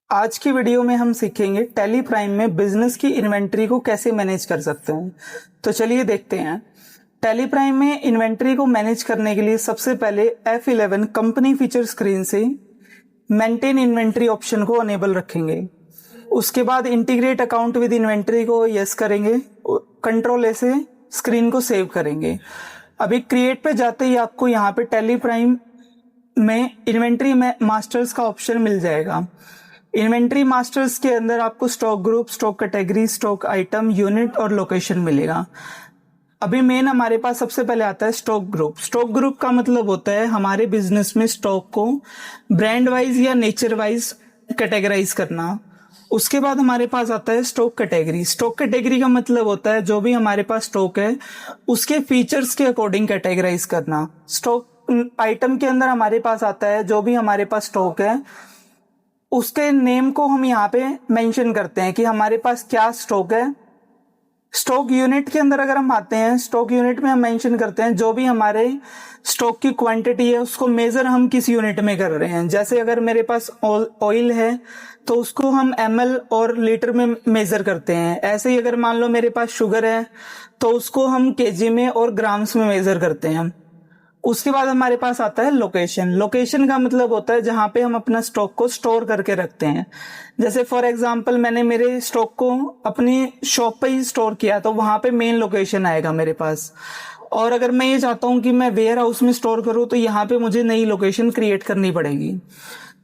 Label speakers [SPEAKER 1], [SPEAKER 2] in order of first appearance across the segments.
[SPEAKER 1] आज की वीडियो में हम सीखेंगे टैली प्राइम में बिजनेस की इन्वेंट्री को कैसे मैनेज कर सकते हैं। तो चलिए देखते हैं। टैली प्राइम में इन्वेंट्री को मैनेज करने के लिए सबसे पहले F11 कंपनी फीचर स्क्रीन से मेंटेन इन्वेंट्री ऑप्शन को अनेबल रखेंगे। उसके बाद इंटीग्रेट अकाउंट विद इन्वेंट्री को यस करेंगे। कंट्रोल ए से स्क्रीन को सेव करेंगे। अभी क्रिएट पे जाते ही आपको यहाँ पे टैली प्राइम में इन्वेंट्री में मास्टर्स का ऑप्शन मिल जाएगा। इन्वेंट्री मास्टर्स के अंदर आपको stock group, stock category, stock item, unit और लोकेशन मिलेगा। अभी मेन हमारे पास सबसे पहले आता है स्टॉक ग्रुप। स्टॉक ग्रुप का मतलब होता है हमारे बिजनेस में स्टॉक को ब्रांड वाइज या नेचर वाइज कैटेगराइज करना। उसके बाद हमारे पास आता है स्टॉक कैटेगरी। स्टॉक कैटेगरी का मतलब होता है जो भी हमारे पास स्टॉक है उसके फीचर्स के अकॉर्डिंग कैटेगराइज करना। स्टॉक आइटम के अंदर हमारे पास आता है जो भी हमारे पास स्टॉक है उसके नेम को हम यहाँ पे मेंशन करते हैं कि हमारे पास क्या स्टॉक है। स्टॉक यूनिट के अंदर अगर हम आते हैं, स्टॉक यूनिट में हम मेंशन करते हैं जो भी हमारे स्टॉक की क्वांटिटी है उसको मेजर हम किस यूनिट में कर रहे हैं। जैसे अगर मेरे पास ऑयल है तो उसको हम ml और लीटर में मेजर करते हैं। ऐसे ही अगर मान लो मेरे पास शुगर है तो उसको हम kg में और ग्राम्स में मेजर करते हैं। उसके बाद हमारे पास आता है लोकेशन। लोकेशन का मतलब होता है जहां पे हम अपना स्टॉक को स्टोर करके रखते हैं। जैसे फॉर एग्जांपल मैंने मेरे स्टॉक को अपनी शॉप पे ही स्टोर किया तो वहां पे मेन लोकेशन आएगा मेरे पास। और अगर मैं ये चाहता हूं कि मैं वेयर हाउस में स्टोर करूं तो यहाँ पे मुझे नई लोकेशन क्रिएट करनी पड़ेगी।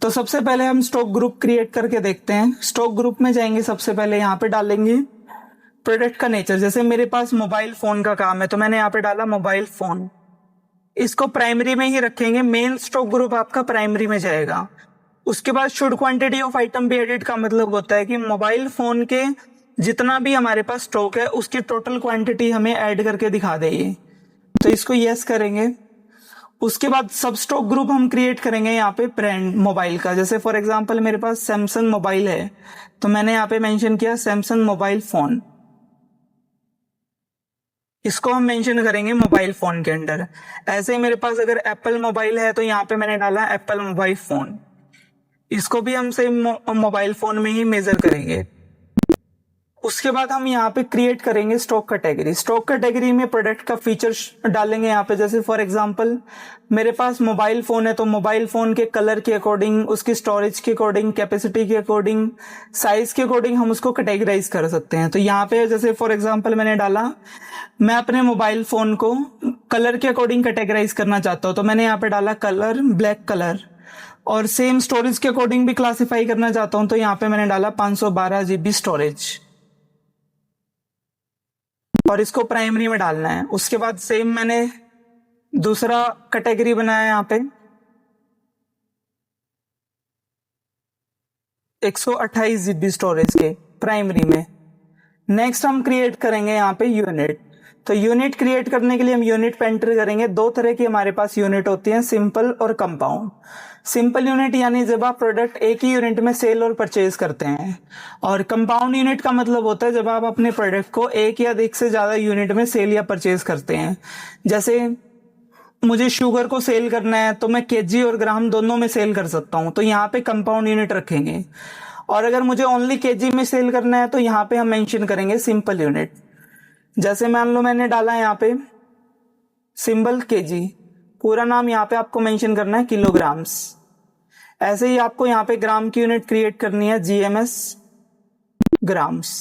[SPEAKER 1] तो सबसे पहले हम स्टॉक ग्रुप क्रिएट करके देखते हैं। स्टॉक ग्रुप में जाएंगे, सबसे पहले यहाँ पे डालेंगे प्रोडक्ट का नेचर। जैसे मेरे पास मोबाइल फोन का काम है तो मैंने यहाँ पे डाला मोबाइल फोन। इसको प्राइमरी में ही रखेंगे, मेन स्टॉक ग्रुप आपका प्राइमरी में जाएगा। उसके बाद should quantity of item be added का मतलब होता है कि मोबाइल फोन के जितना भी हमारे पास स्टॉक है उसकी टोटल क्वांटिटी हमें ऐड करके दिखा देगी। तो इसको यस करेंगे। उसके बाद सब स्टॉक ग्रुप हम क्रिएट करेंगे यहाँ पे ब्रांड मोबाइल का। जैसे फॉर एग्जांपल मेरे पास सैमसंग मोबाइल है तो मैंने यहाँ पे मेंशन किया सैमसंग मोबाइल फोन। इसको हम मेंशन करेंगे मोबाइल फोन के अंडर। ऐसे ही मेरे पास अगर एप्पल मोबाइल है तो यहाँ पे मैंने डाला एप्पल मोबाइल फोन। इसको भी हम सेम मोबाइल फोन में ही मेजर करेंगे। उसके बाद हम यहाँ पे क्रिएट करेंगे स्टॉक कैटेगरी। स्टॉक कैटेगरी में प्रोडक्ट का फीचर डालेंगे यहाँ पे। जैसे फॉर एग्जांपल मेरे पास मोबाइल फोन है तो मोबाइल फोन के कलर के अकॉर्डिंग, उसकी स्टोरेज के अकॉर्डिंग, कैपेसिटी के अकॉर्डिंग, साइज के अकॉर्डिंग हम उसको कैटेगराइज कर सकते हैं। तो यहाँ पे जैसे फॉर एग्जांपल मैंने डाला मैं अपने मोबाइल फोन को कलर के अकॉर्डिंग कैटेगराइज करना चाहता हूँ तो मैंने यहाँ पे डाला कलर, ब्लैक कलर। और सेम स्टोरेज के अकॉर्डिंग भी क्लासिफाई करना चाहता हूँ तो यहाँ पे मैंने डाला 512 GB स्टोरेज और इसको प्राइमरी में डालना है। उसके बाद सेम मैंने दूसरा कैटेगरी बनाया यहाँ पे 128 GB स्टोरेज के प्राइमरी में। नेक्स्ट हम क्रिएट करेंगे यहाँ पे यूनिट। तो यूनिट क्रिएट करने के लिए हम यूनिट पे एंटर करेंगे। दो तरह की हमारे पास यूनिट होती हैं, सिंपल और कंपाउंड। सिंपल यूनिट यानी जब आप प्रोडक्ट एक ही यूनिट में सेल और परचेज करते हैं, और कंपाउंड यूनिट का मतलब होता है जब आप अपने प्रोडक्ट को एक या एक से ज्यादा यूनिट में सेल या परचेज करते हैं। जैसे मुझे शुगर को सेल करना है तो मैं केजी और ग्राम दोनों में सेल कर सकता हूं, तो यहाँ पे कंपाउंड यूनिट रखेंगे। और अगर मुझे ओनली केजी में सेल करना है तो यहाँ पे हम मेंशन करेंगे सिंपल यूनिट। जैसे मान लो मैंने डाला यहाँ पे सिंबल केजी, पूरा नाम यहाँ पे आपको मेंशन करना है किलोग्राम्स। ऐसे ही आपको यहाँ पे ग्राम की यूनिट क्रिएट करनी है GMS ग्राम्स।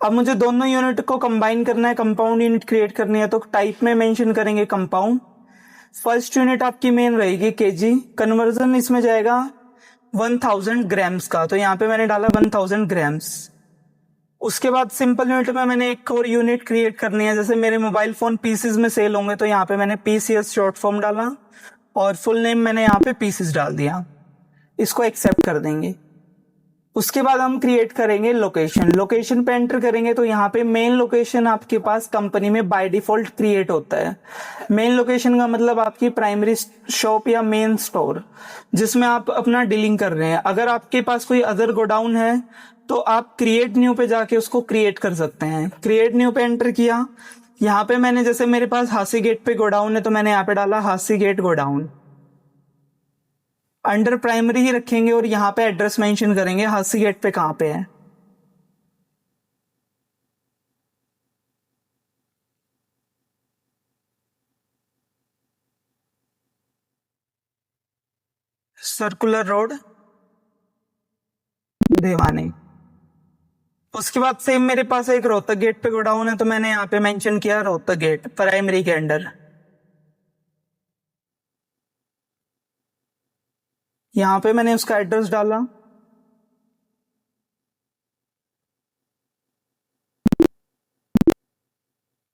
[SPEAKER 1] अब मुझे दोनों यूनिट को कंबाइन करना है, कंपाउंड यूनिट क्रिएट करनी है तो टाइप में मेंशन करेंगे कंपाउंड। फर्स्ट यूनिट आपकी मेन रहेगी केजी, कन्वर्जन इसमें जाएगा 1000 ग्राम्स का तो यहाँ पे मैंने डाला 1000 ग्राम्स। उसके बाद सिंपल यूनिट में मैंने एक और यूनिट क्रिएट करनी है। जैसे मेरे मोबाइल फोन पीसेस में सेल होंगे तो यहाँ पे मैंने PCS शॉर्ट फॉर्म डाला और फुल नेम मैंने यहाँ पे पीसेस डाल दिया। इसको एक्सेप्ट कर देंगे। उसके बाद हम क्रिएट करेंगे लोकेशन। लोकेशन पे एंटर करेंगे तो यहाँ पे मेन लोकेशन आपके पास कंपनी में बाय डिफॉल्ट क्रिएट होता है। मेन लोकेशन का मतलब आपकी प्राइमरी शॉप या मेन स्टोर जिसमें आप अपना डीलिंग कर रहे हैं। अगर आपके पास कोई अदर गोडाउन है तो आप क्रिएट न्यू पे जाके उसको क्रिएट कर सकते हैं। क्रिएट न्यू पे एंटर किया। यहाँ पे मैंने जैसे मेरे पास हासी गेट पे गोडाउन है तो मैंने यहाँ पे डाला हासी गेट गोडाउन। अंडर प्राइमरी ही रखेंगे और यहाँ पे एड्रेस मेंशन करेंगे हासी गेट पे कहाँ पे है। सर्कुलर रोड देवानी। उसके बाद सेम मेरे पास एक रोहतक गेट पे गोडाउन है, तो मैंने यहाँ पे मेंशन किया रोहतक गेट प्राइमरी के अंडर। यहाँ पे मैंने उसका एड्रेस डाला।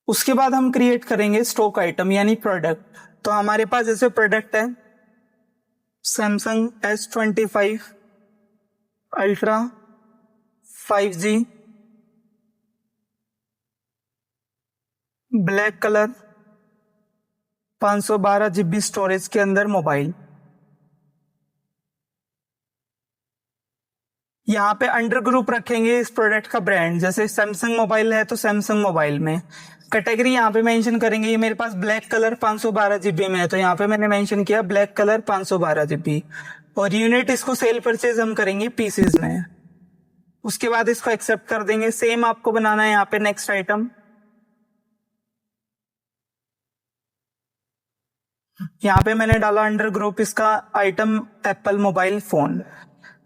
[SPEAKER 1] उसके बाद हम क्रिएट करेंगे स्टॉक आइटम यानी प्रोडक्ट। तो हमारे पास जैसे प्रोडक्ट है Samsung S25 ultra 5G black colour 512 GB storage के अंदर मोबाइल। यहाँ पे अंडर ग्रुप रखेंगे इस प्रोडक्ट का ब्रांड, जैसे सैमसंग मोबाइल है तो सैमसंग मोबाइल में। कैटेगरी यहाँ पे मेंशन करेंगे, ये मेरे पास ब्लैक कलर 512 GB में है तो यहाँ पे मैंने मेंशन किया ब्लैक कलर 512 GB। और यूनिट इसको सेल परचेज हम करेंगे पीसेज में। उसके बाद इसको एक्सेप्ट कर देंगे। सेम आपको बनाना है यहाँ पे नेक्स्ट आइटम। यहाँ पे मैंने डाला अंडर ग्रुप इसका item Apple mobile phone.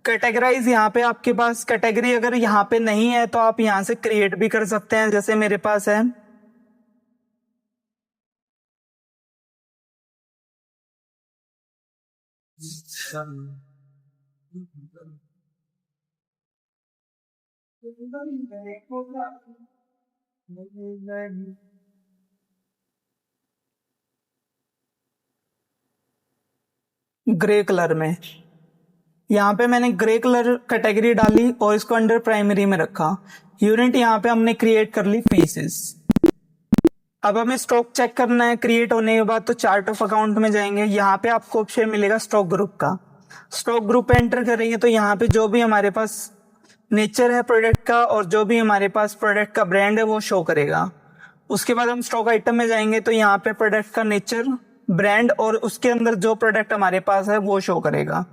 [SPEAKER 1] Categorize यहाँ पे आपके पास कैटेगरी अगर यहाँ पे नहीं है तो आप यहाँ से क्रिएट भी कर सकते हैं, जैसे मेरे पास है। ग्रे कलर में यहाँ पे मैंने ग्रे कलर कैटेगरी डाली और इसको अंडर प्राइमरी में रखा। यूनिट यहाँ पे हमने क्रिएट कर ली पीसेस। अब हमें स्टॉक चेक करना है क्रिएट होने के बाद, तो चार्ट ऑफ अकाउंट में जाएंगे। यहाँ पे आपको ऑप्शन मिलेगा स्टॉक ग्रुप का। स्टॉक ग्रुप पे एंटर करेंगे तो यहाँ पे जो भी हमारे पास नेचर है प्रोडक्ट का और जो भी हमारे पास प्रोडक्ट का ब्रांड है वो शो करेगा। उसके बाद हम स्टॉक आइटम में जाएंगे तो यहाँ पे प्रोडक्ट का नेचर ब्रांड और उसके अंदर जो प्रोडक्ट हमारे पास है वो शो करेगा।